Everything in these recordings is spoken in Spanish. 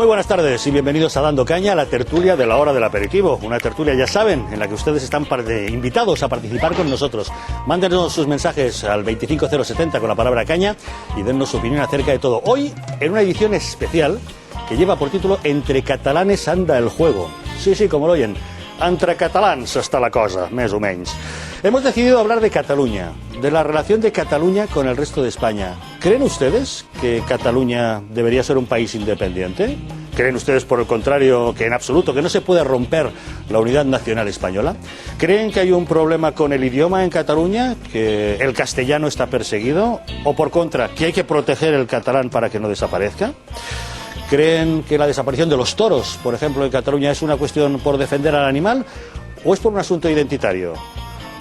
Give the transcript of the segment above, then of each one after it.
Muy buenas tardes y bienvenidos a Dando Caña, la tertulia de la hora del aperitivo. Una tertulia, ya saben, en la que ustedes están invitados a participar con nosotros. Mándenos sus mensajes al 25070 con la palabra caña y dennos su opinión acerca de todo. Hoy, en una edición especial que lleva por título Entre catalanes anda el juego. Sí, como lo oyen. Entre catalans está la cosa, més o menys. Hemos decidido hablar de Cataluña, de la relación de Cataluña con el resto de España. ¿Creen ustedes que Cataluña debería ser un país independiente? ¿Creen ustedes, por el contrario, que en absoluto, que no se puede romper la unidad nacional española? ¿Creen que hay un problema con el idioma en Cataluña, que el castellano está perseguido? ¿O por contra, que hay que proteger el catalán para que no desaparezca? ¿Creen que la desaparición de los toros, por ejemplo, en Cataluña es una cuestión por defender al animal o es por un asunto identitario?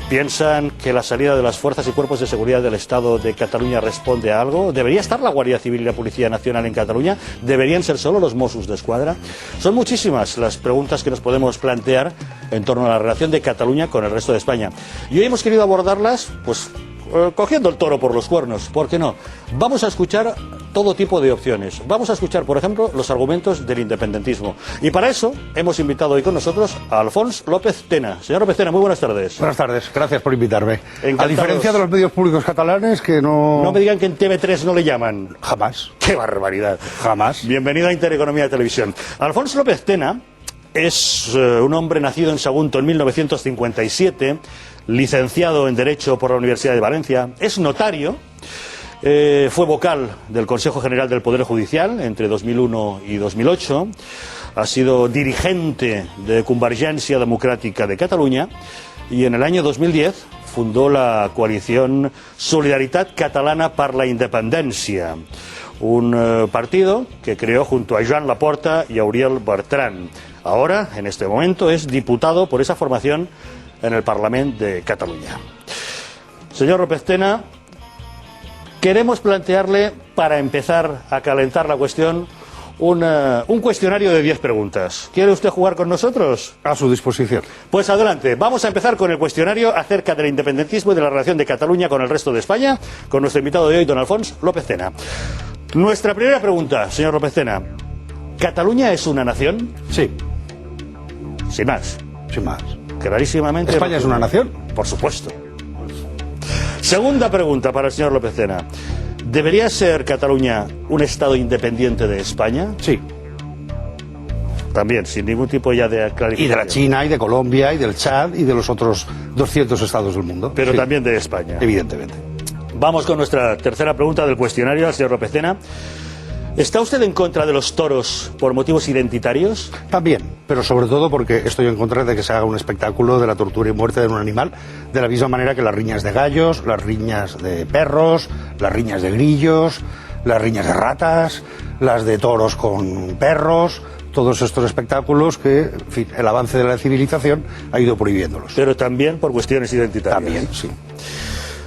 ¿Piensan que la salida de las fuerzas y cuerpos de seguridad del Estado de Cataluña responde a algo? ¿Debería estar la Guardia Civil y la Policía Nacional en Cataluña? ¿Deberían ser solo los Mossos d'Esquadra? Son muchísimas las preguntas que nos podemos plantear en torno a la relación de Cataluña con el resto de España. Y hoy hemos querido abordarlas, pues, cogiendo el toro por los cuernos, ¿por qué no? Vamos a escuchar todo tipo de opciones. Vamos a escuchar, por ejemplo, los argumentos del independentismo. Y para eso hemos invitado hoy con nosotros a Alfons López Tena. Señor López Tena, muy buenas tardes. Buenas tardes, gracias por invitarme. Encantados. A diferencia de los medios públicos catalanes que no... No me digan que en TV3 no le llaman. Jamás. ¡Qué barbaridad! Jamás. Bienvenido a Intereconomía de Televisión. Alfons López Tena es un hombre nacido en Sagunto en 1957, licenciado en Derecho por la Universidad de Valencia, es notario, fue vocal del Consejo General del Poder Judicial entre 2001 y 2008, ha sido dirigente de Convergència Democràtica de Cataluña y en el año 2010 fundó la coalición Solidaritat Catalana per la Independència, un partido que creó junto a Joan Laporta y a Uriel Bertran. Ahora, en este momento, es diputado por esa formación en el Parlamento de Cataluña. Señor López Tena, queremos plantearle, para empezar a calentar la cuestión, un cuestionario de 10 preguntas. ¿Quiere usted jugar con nosotros? A su disposición. Pues adelante, vamos a empezar con el cuestionario acerca del independentismo y de la relación de Cataluña con el resto de España, con nuestro invitado de hoy, don Alfons López Tena. Nuestra primera pregunta, señor López Tena. ¿Cataluña es una nación? Sí. Sin más. Sin más. Clarísimamente. ¿España es una nación? Por supuesto. Segunda pregunta para el señor López Tena. ¿Debería ser Cataluña un Estado independiente de España? Sí. También, sin ningún tipo ya de clarificación. Y de la China, y de Colombia, y del Chad, y de los otros 200 estados del mundo. Pero sí, también de España. evidentemente. Vamos con nuestra tercera pregunta del cuestionario al señor López Tena. ¿Está usted en contra de los toros por motivos identitarios? También, pero sobre todo porque estoy en contra de que se haga un espectáculo de la tortura y muerte de un animal, de la misma manera que las riñas de gallos, las riñas de perros, las riñas de grillos, las riñas de ratas, las de toros con perros, todos estos espectáculos que, en fin, el avance de la civilización ha ido prohibiéndolos. Pero también por cuestiones identitarias. También, sí.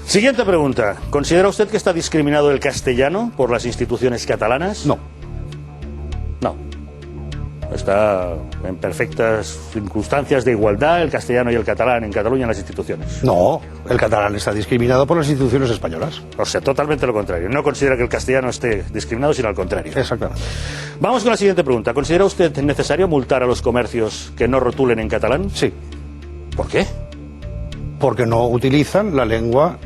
Siguiente pregunta. ¿Considera usted que está discriminado el castellano por las instituciones catalanas? No. No. Está en perfectas circunstancias de igualdad el castellano y el catalán en Cataluña en las instituciones. No, el catalán está discriminado por las instituciones españolas. O sea, totalmente lo contrario. No considera que el castellano esté discriminado, sino al contrario. Exactamente. Vamos con la siguiente pregunta. ¿Considera usted necesario multar a los comercios que no rotulen en catalán? Sí. ¿Por qué? Porque no utilizan la lengua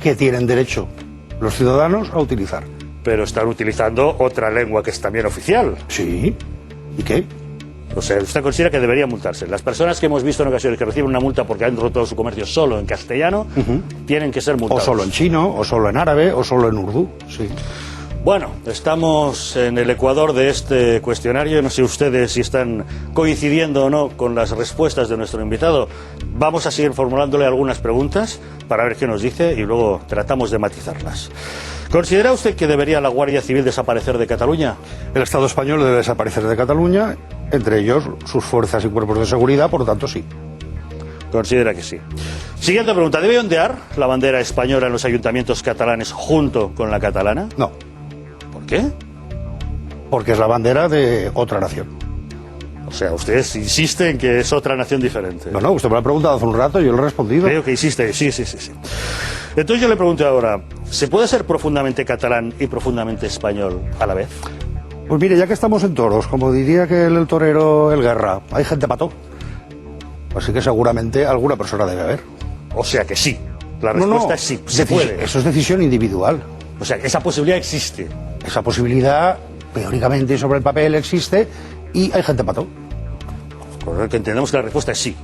que tienen derecho los ciudadanos a utilizar. Pero están utilizando otra lengua que es también oficial. Sí. ¿Y qué? O sea, usted considera que debería multarse. Las personas que hemos visto en ocasiones que reciben una multa porque han roto su comercio solo en castellano, tienen que ser multados. O solo en chino, o solo en árabe, o solo en urdú. Sí. Bueno, estamos en el ecuador de este cuestionario. No sé ustedes si están coincidiendo o no con las respuestas de nuestro invitado. Vamos a seguir formulándole algunas preguntas para ver qué nos dice y luego tratamos de matizarlas. ¿Considera usted que debería la Guardia Civil desaparecer de Cataluña? El Estado español debe desaparecer de Cataluña, entre ellos sus fuerzas y cuerpos de seguridad, por lo tanto sí. Considera que sí. Siguiente pregunta. ¿Debe ondear la bandera española en los ayuntamientos catalanes junto con la catalana? No. ¿Por qué? Porque es la bandera de otra nación. O sea, usted insiste en que es otra nación diferente. No, usted me lo ha preguntado hace un rato y yo le he respondido. Creo que insiste, sí. Entonces yo le pregunto ahora, ¿se puede ser profundamente catalán y profundamente español a la vez? Pues mire, ya que estamos en toros, como diría que el torero El Guerra, hay gente pató. Así que seguramente alguna persona debe haber. O sea que sí. La respuesta es sí, se puede. Eso es decisión individual. O sea, que esa posibilidad existe. Esa posibilidad, teóricamente, sobre el papel existe y hay gente pató. Porque entendemos que la respuesta es sí.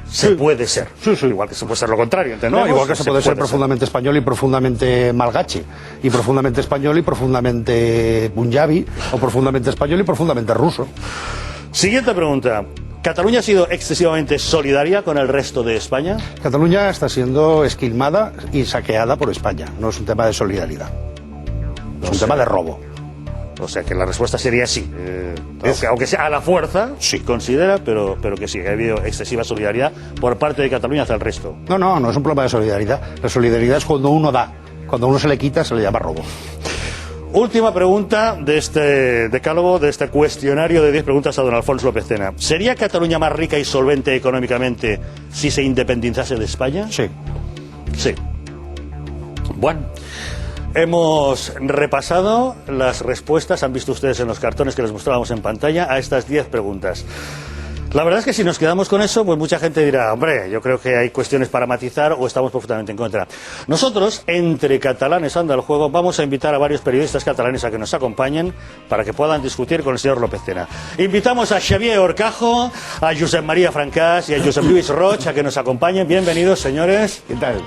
Se puede ser. Sí. Igual que se puede ser lo contrario, ¿entendemos? No, igual que se puede ser profundamente español y profundamente malgache. Y profundamente español y profundamente punjabi. O profundamente español y profundamente ruso. Siguiente pregunta. ¿Cataluña ha sido excesivamente solidaria con el resto de España? Cataluña está siendo esquilmada y saqueada por España. No es un tema de solidaridad. Es un tema de robo. O sea que la respuesta sería sí. Aunque sea a la fuerza, sí. Considera, pero que sí, que ha habido excesiva solidaridad por parte de Cataluña hacia el resto. No es un problema de solidaridad. La solidaridad es cuando uno da. Cuando uno se le quita, se le llama robo. Última pregunta de este decálogo, de este cuestionario de 10 preguntas a don Alfonso López Tena. ¿Sería Cataluña más rica y solvente económicamente si se independizase de España? Sí. Sí. Bueno. Hemos repasado las respuestas, han visto ustedes en los cartones que les mostrábamos en pantalla, a estas 10 preguntas. La verdad es que si nos quedamos con eso, pues mucha gente dirá, hombre, yo creo que hay cuestiones para matizar o estamos profundamente en contra. Nosotros, entre catalanes anda el juego, vamos a invitar a varios periodistas catalanes a que nos acompañen para que puedan discutir con el señor López Tena. Invitamos a Xavier Horcajo, a Josep María Francàs y a Josep Lluís Roig a que nos acompañen. Bienvenidos, señores. ¿Qué tal?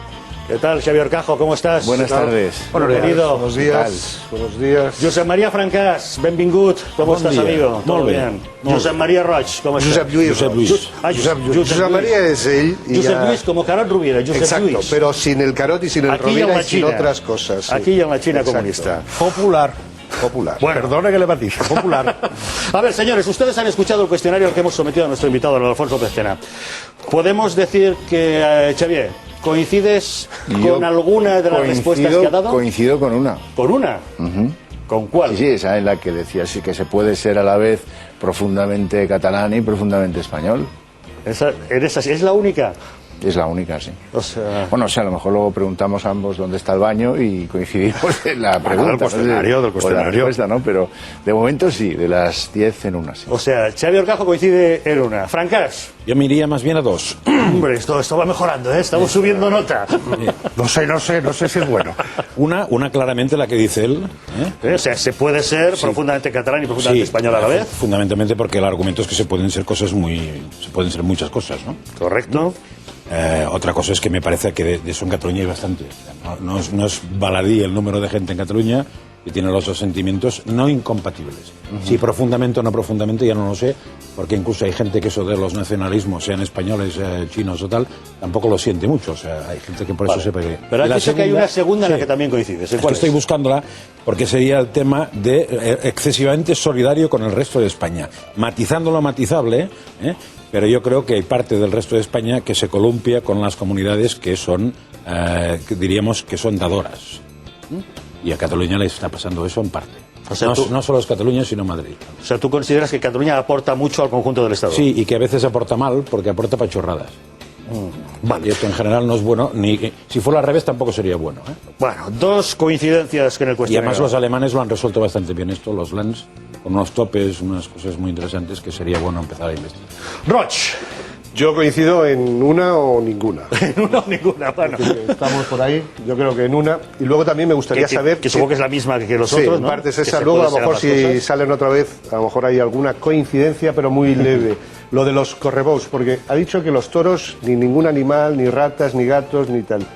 ¿Qué tal, Xavier Horcajo? ¿Cómo estás? Buenas tardes. Bienvenido. Buenos días. Buenos días. Josep María Francàs, benvingut. ¿Cómo estás, amigo? Molt bien. Josep María Roig, ¿cómo estás? Josep Lluís. Josep María es él. Josep Lluís, como Carot Rovira. Exacto, pero sin el Carot y sin el Rovira y sin otras cosas. Sí. Aquí en la China comunista. Popular. Bueno, perdone que le matice. Popular. A ver, señores, ustedes han escuchado el cuestionario al que hemos sometido a nuestro invitado, don Alfonso López Tena. ¿Podemos decir que, Xavier, coincides con alguna de las respuestas que ha dado? Coincido con una. ¿Con una? ¿Con cuál? Sí, esa en la que decía sí que se puede ser a la vez profundamente catalán y profundamente español. ¿Es la única? Es la única, sí. O sea... Bueno, a lo mejor luego preguntamos a ambos dónde está el baño y coincidimos en la pregunta. Del cuestionario. O la respuesta, ¿no? Pero de momento sí, de las 10 en una, sí. O sea, Xavier Horcajo coincide en una. Francàs. Yo me iría más bien a 2. Hombre, esto va mejorando, ¿eh? Estamos subiendo nota. No sé si es bueno. Una claramente la que dice él. O sea, se puede ser profundamente catalán y profundamente español a la vez. Fundamentalmente porque el argumento es que se pueden ser muchas cosas, ¿no? Correcto. Otra cosa es que me parece que de eso en Cataluña hay bastante. No es baladí el número de gente en Cataluña que tiene los dos sentimientos no incompatibles. Si profundamente o no profundamente ya no lo sé, porque incluso hay gente que eso de los nacionalismos, sean españoles, chinos o tal, tampoco lo siente mucho. O sea, hay gente que por eso se pegue. Pero has dicho que hay una segunda en la que también coincides. Es que estoy buscándola porque sería el tema de excesivamente solidario con el resto de España. Matizando lo matizable, pero yo creo que hay parte del resto de España que se columpia con las comunidades que son, que diríamos que son dadoras. Y a Cataluña le está pasando eso en parte. O sea, no solo es Cataluña, sino Madrid. O sea, ¿tú consideras que Cataluña aporta mucho al conjunto del Estado? Sí, y que a veces aporta mal, porque aporta pachorradas. Vale. Y esto en general no es bueno, ni si fuera al revés tampoco sería bueno. Bueno, dos coincidencias que en el cuestionario. Y además los alemanes lo han resuelto bastante bien esto, los Lands, con unos topes, unas cosas muy interesantes que sería bueno empezar a investigar. Roig. Yo coincido en una o ninguna. En una o ninguna, bueno. Estamos por ahí, yo creo que en una. Y luego también me gustaría saber... Que supongo que es la misma que los sí, otros, ¿no? Sí, en parte es esa. Luego a lo mejor si salen otra vez, a lo mejor hay alguna coincidencia, pero muy leve. Lo de los correbous, porque ha dicho que los toros, ni ningún animal, ni ratas, ni gatos, ni tal.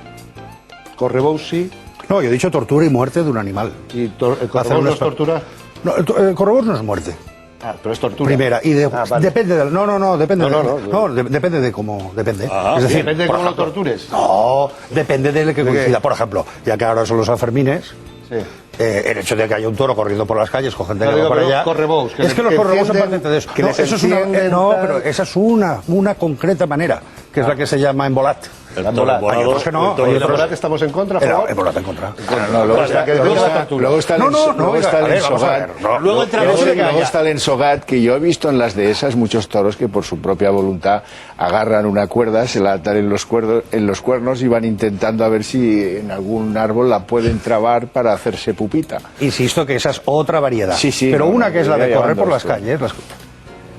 Correbous sí. No, yo he dicho tortura y muerte de un animal. ¿Y el correbous no es tortura? No, el correbous no es muerte. Ah, pero es tortura. Primera, y vale. depende del... depende de cómo... Depende. Ah, es decir, depende de cómo lo tortures. No, depende de que coincida. Por ejemplo, ya que ahora son los Sanfermines, Sí. El hecho de que haya un toro corriendo por las calles con gente que va por allá... Correbous, es que los correbous son parte de eso. Que No, les eso es entienden, pero esa es una concreta manera, que es la que se llama embolat. El toro Hay Embolado, otros que no. el toro Hay ¿El otros Morat estamos en contra, Era favor? Embolado en contra. Luego está el Ensogat. Luego entra Luego está el Ensogat, que yo he visto en las dehesas muchos toros que por su propia voluntad agarran una cuerda, se la atan en los cuernos y van intentando a ver si en algún árbol la pueden trabar para hacerse pupita. Insisto que esa es otra variedad. Sí, sí, pero no, una no, que es la de ya correr por llevando las esto. calles, las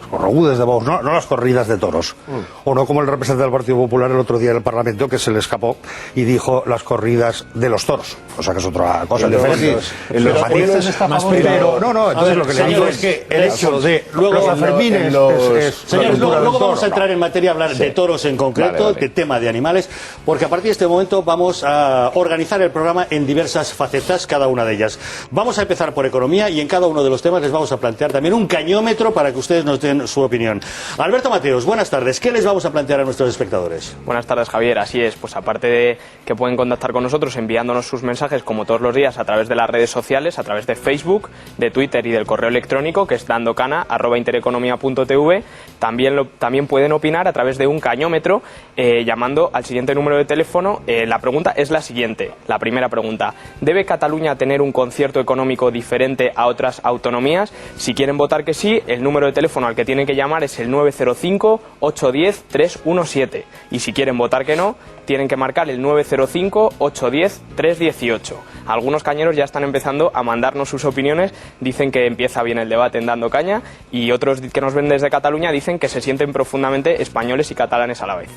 corregudes de Vox, no las corridas de toros. O no como el representante del Partido Popular el otro día en el Parlamento, que se le escapó y dijo las corridas de los toros. O sea que es otra cosa diferente. los matices está más favorito. pero no, entonces lo que le digo es que el hecho de los Sanfermines es Señores, luego vamos a entrar en materia, a hablar de toros en concreto, Vale. de tema de animales, porque a partir de este momento vamos a organizar el programa en diversas facetas, cada una de ellas. Vamos a empezar por economía y en cada uno de los temas les vamos a plantear también un cañómetro para que ustedes nos den su opinión. Alberto Mateos, buenas tardes. ¿Qué les vamos a plantear a nuestros espectadores? Buenas tardes, Javier. Así es, pues aparte de que pueden contactar con nosotros enviándonos sus mensajes como todos los días a través de las redes sociales, a través de Facebook, de Twitter y del correo electrónico que es dandocana@intereconomia.tv. También pueden opinar a través de un cañómetro llamando al siguiente número de teléfono. La pregunta es la siguiente. La primera pregunta: ¿debe Cataluña tener un concierto económico diferente a otras autonomías? Si quieren votar que sí, el número de teléfono al que tienen que llamar es el 905-810-317. Y si quieren votar que no, tienen que marcar el 905-810-318. Algunos cañeros ya están empezando a mandarnos sus opiniones, dicen que empieza bien el debate en Dando Caña, y otros que nos ven desde Cataluña dicen que se sienten profundamente españoles y catalanes a la vez.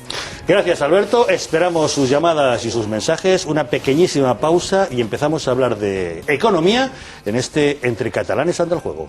Gracias, Alberto. Esperamos sus llamadas y sus mensajes. Una pequeñísima pausa y empezamos a hablar de economía en este Entre Catalanes anda el juego.